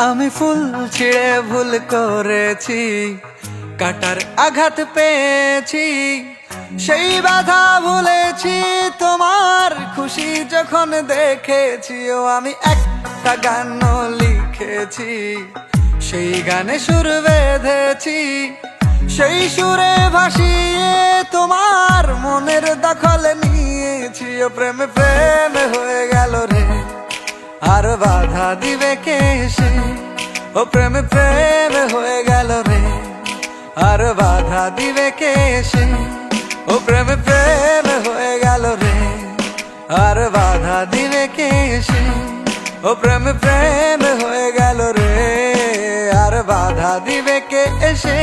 আমি ফুল ছিঁড়ে ভুল করেছি, কাটার আঘাত পেয়েছি, সেই বাধা ভুলেছি তোমার খুশি যখন দেখেছি। ও আমি একটা গান লিখেছি, সেই গানে সুর বেঁধেছি, সেই সুরে ভাসিয়ে তোমার মনের দখল নিয়েছি। ও প্রেমে প্রেমে হয়ে গেল রে, আর বাধা দিবে কে এসে। ও প্রেমে প্রেমে হয়ে গেল রে, আর বাধা দিবে কে এসে। ও প্রেমে প্রেমে হয়ে গেল রে, আর বাধা দিবে কে এসে। ও প্রেমে প্রেমে হয়ে গেল রে, আর বাধা দিবে কে এসে।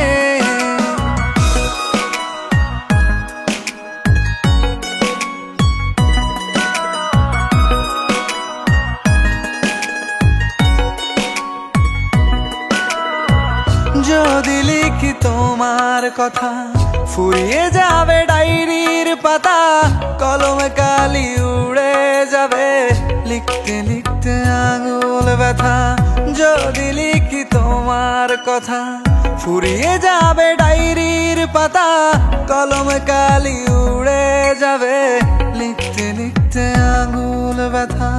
যদি লিখি তোমার কথা, ফুরিয়ে যাবে ডায়েরির পাতা, কলমে কালি উড়ে যাবে, লিখতে লিখতে আঙুল ব্যথা। যদি লিখি তোমার কথা, ফুরিয়ে যাবে ডায়েরির পাতা, কলমে কালি উড়ে যাবে, লিখতে লিখতে আঙুল ব্যথা।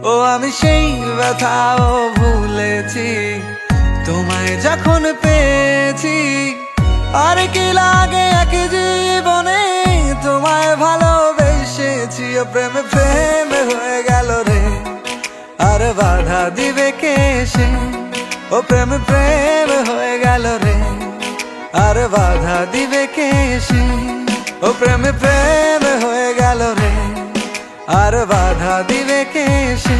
ও আমি সেই ব্যথাও ভুলেছি, তোমায় যখন পেয়েছি। আর কি লাগে এক জীবনে, তোমায় ভালোবেসেছি। ও প্রেমে প্রেমে হয়ে গেল রে, আর বাধা দিবে কে এসে। ও প্রেমে প্রেমে হয়ে গেল রে, আর বাধা দিবে কে এসে। ও প্রেমে প্রেমে হয়ে গেল রে, আর বাধা দিবে কে এসে।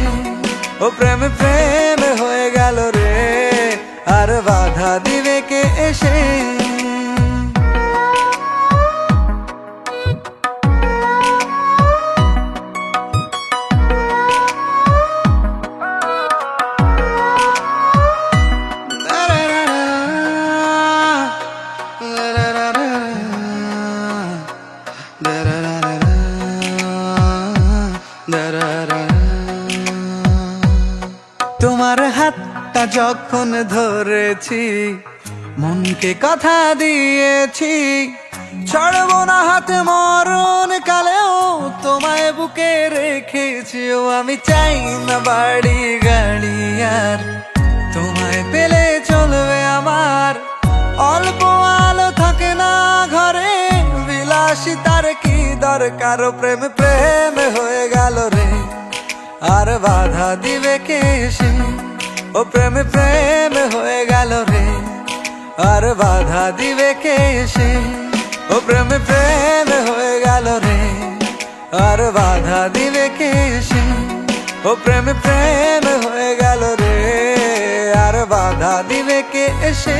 ও প্রেমে প্রেমে হয়ে গেল রে, আর বাধা দিবে কে এসে। তোমার হাতটা যখন ধরেছি, মনকে কথা দিয়েছি, ছাড়বো না হাত মরণ কালেও, তোমায় বুকে রেখেছি। ও আমি চাই না বাড়ি গাড়ি আর, তোমায় পেলে চলবে আমার। অল্প আলো থাকে না ঘরে, বিলাসিতার কি দরকার। ও প্রেমে প্রেমে হয়ে গেল রে, আর বাধা দিবে কে এসে। ও প্রেমে প্রেমে হয়ে গেল রে, আর বাধা দিবে কে এসে। ও প্রেমে প্রেমে হয়ে গেল রে, আর বাধা দিবে কে এসে। ও প্রেমে প্রেমে হয়ে গেল রে, আর বাধা দিবে কে এসে।